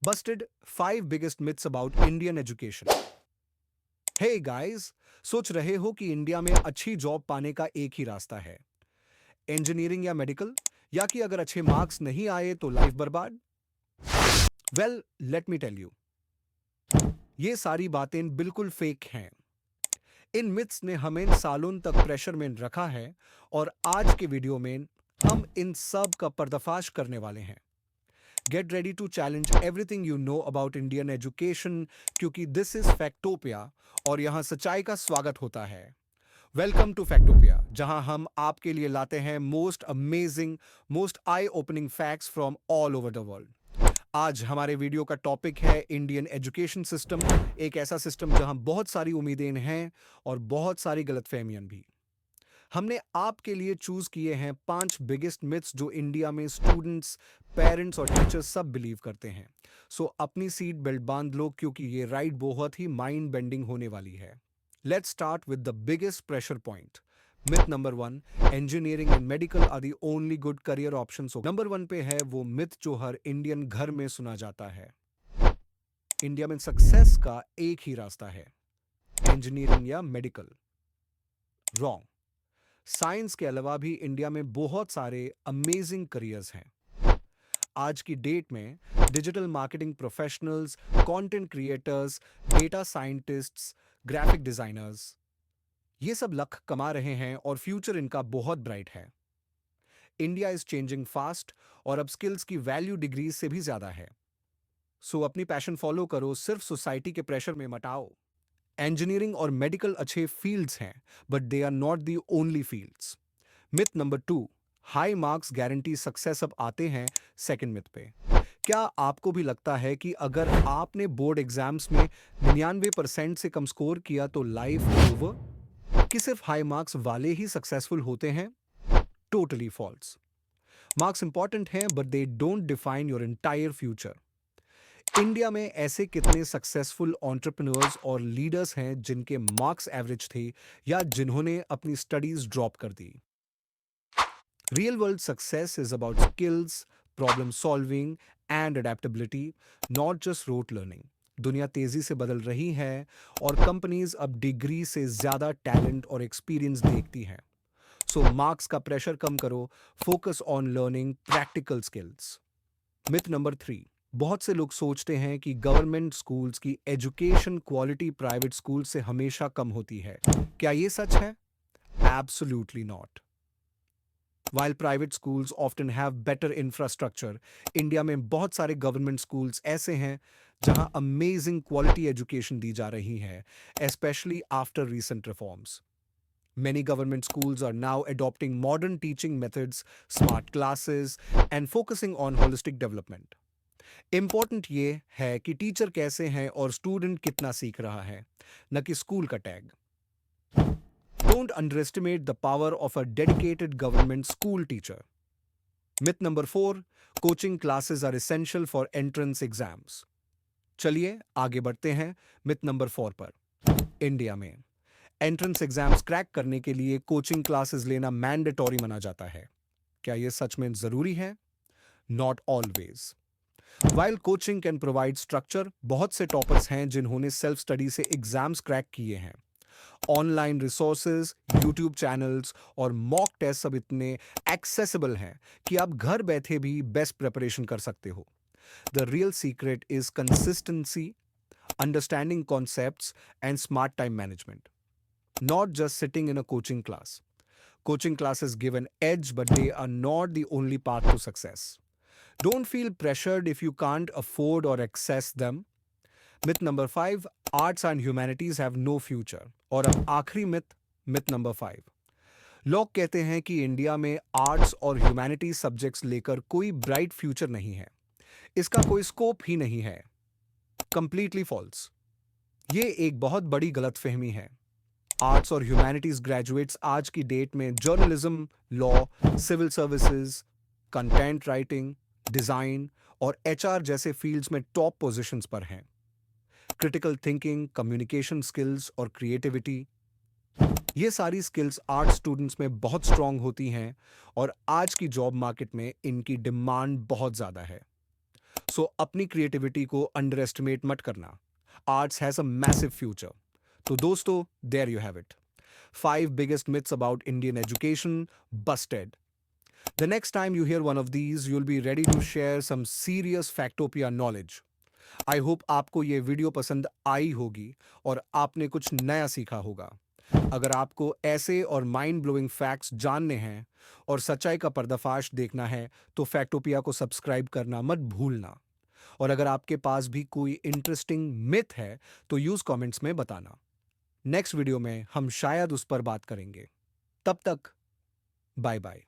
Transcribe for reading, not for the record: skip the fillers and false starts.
Busted 5 biggest myths about Indian education. Hey guys, सोच रहे हो कि इंडिया में अच्छी जॉब पाने का एक ही रास्ता है, इंजीनियरिंग या मेडिकल, या कि अगर अच्छे मार्क्स नहीं आए तो लाइफ बर्बाद? Well, let me tell you, ये सारी बातें बिल्कुल फेक हैं। इन मिथ्स ने हमें सालों तक प्रेशर में रखा है और आज के वीडियो में हम इन सब का पर्दाफाश करने वाले हैं। Get ready to challenge everything you know about Indian education, क्योंकि दिस इज फैक्टोपिया और यहां सच्चाई का स्वागत होता है। वेलकम टू फैक्टोपिया, जहां हम आपके लिए लाते हैं most amazing, most I opening facts from all over the world. आज हमारे वीडियो का टॉपिक है इंडियन एजुकेशन सिस्टम, एक ऐसा सिस्टम जहां बहुत सारी उम्मीदें हैं और बहुत सारी गलतफहमियां भी। हमने आपके लिए चूज किए हैं 5 बिगेस्ट मिथ्स जो इंडिया में स्टूडेंट्स, पेरेंट्स और टीचर्स सब बिलीव करते हैं। सो अपनी सीट बेल्ट बांध लो, क्योंकि ये राइड बहुत ही माइंड बेंडिंग होने वाली है। Let's start with the biggest pressure point. Myth number 1, engineering and medical are the only good career option. Number 1 पे है वो मिथ जो हर इंडियन घर में सुना जाता है। इंडिया में सक्सेस का एक ही रास्ता है, इंजीनियरिंग या मेडिकल। रॉन्ग। साइंस के अलावा भी इंडिया में बहुत सारे अमेजिंग करियर्स हैं। आज की डेट में digital marketing professionals, content creators, data scientists, graphic designers, ये सब लक कमा रहे हैं और फ्यूचर इनका बहुत ब्राइट है। इंडिया इज चेंजिंग फास्ट और अब स्किल्स की वैल्यू डिग्री से भी ज्यादा है। सो अपनी पैशन फॉलो करो, सिर्फ सोसाइटी के प्रेशर में मत आओ। इंजीनियरिंग और मेडिकल अच्छे फील्ड्स हैं, but they are not the only fields. Myth number 2, high marks guarantee success. अब आते हैं सेकंड मिथ पे। क्या आपको भी लगता है कि अगर आपने बोर्ड एग्जाम्स में 99% से कम स्कोर किया तो लाइफ ओवर? कि सिर्फ हाई मार्क्स वाले ही सक्सेसफुल होते हैं? Totally false. मार्क्स इंपॉर्टेंट हैं, but they don't define your entire future. India में ऐसे कितने सक्सेसफुल एंटरप्रेन्योर्स और लीडर्स हैं जिनके मार्क्स एवरेज थे या जिन्होंने अपनी स्टडीज ड्रॉप कर दी। Real world success is about skills, problem solving and adaptability, not just rote learning. दुनिया तेजी से बदल रही है और कंपनीज अब डिग्री से ज्यादा टैलेंट और एक्सपीरियंस देखती हैं। सो मार्क्स का प्रेशर कम करो, focus on learning practical skills. Myth number 3, बहुत से लोग सोचते हैं कि गवर्नमेंट स्कूल्स की एजुकेशन क्वालिटी प्राइवेट स्कूल से हमेशा कम होती है। क्या ये सच है? Absolutely not. While private schools often have better infrastructure, India में बहुत सारे गवर्नमेंट स्कूल्स ऐसे हैं जहां अमेजिंग क्वालिटी एजुकेशन दी जा रही है, especially after recent reforms. Many government schools are now adopting modern teaching methods, smart classes, and focusing on holistic development. Important ये है कि टीचर कैसे हैं और स्टूडेंट कितना सीख रहा है, न कि स्कूल का tag. Don't underestimate the power of a dedicated government school teacher. Myth number 4, coaching classes are essential for entrance exams. चलिए आगे बढ़ते हैं मिथ नंबर 4 पर। इंडिया में एंट्रेंस एग्जाम्स क्रैक करने के लिए कोचिंग क्लासेस लेना मैंडेटरी माना जाता है। क्या यह सच में जरूरी है? Not always. While coaching can provide structure, बहुत से टॉपर्स हैं जिन्होंने सेल्फ स्टडी से एग्जाम्स क्रैक किए हैं। ऑनलाइन रिसोर्सेज, यूट्यूब चैनल्स और मॉक टेस्ट सब इतने एक्सेसिबल हैं कि आप घर बैठे भी बेस्ट प्रिपरेशन कर सकते हो। The real secret is consistency, understanding concepts and smart time management, not just sitting in a coaching class. Coaching classes give an edge, but they are not the only path to success. Don't feel pressured if you can't afford or access them. Myth number 5, arts and humanities have no future. और अब आखिरी myth, myth number 5. लोग कहते हैं कि India में arts और humanities subjects लेकर कोई ब्राइट फ्यूचर नहीं है, इसका कोई स्कोप ही नहीं है। Completely false. ये एक बहुत बड़ी गलतफहमी है। आर्ट्स और ह्यूमैनिटीज ग्रेजुएट्स आज की डेट में journalism, law, civil services, content writing, design और एचआर जैसे फील्ड्स में टॉप पोजीशंस पर हैं। क्रिटिकल थिंकिंग, कम्युनिकेशन स्किल्स और क्रिएटिविटी, ये सारी स्किल्स आर्ट स्टूडेंट्स में बहुत स्ट्रांग होती हैं और आज की जॉब मार्केट में इनकी डिमांड बहुत ज़्यादा है। सो अपनी क्रिएटिविटी को अंडर एस्टिमेट मत करना। Arts has a massive future. तो दोस्तों, there you have it, 5 biggest myths about Indian education busted. The next time you hear one of these, you'll be ready to share some serious Factopia knowledge. I hope आपको ये video पसंद आई होगी और आपने कुछ नया सीखा होगा। अगर आपको ऐसे और माइंड ब्लोइंग फैक्ट्स जानने हैं और सच्चाई का पर्दाफाश देखना है तो फैक्टोपिया को सब्सक्राइब करना मत भूलना। और अगर आपके पास भी कोई इंटरेस्टिंग मिथ है तो यूज कमेंट्स में बताना। नेक्स्ट वीडियो में हम शायद उस पर बात करेंगे। तब तक बाय बाय।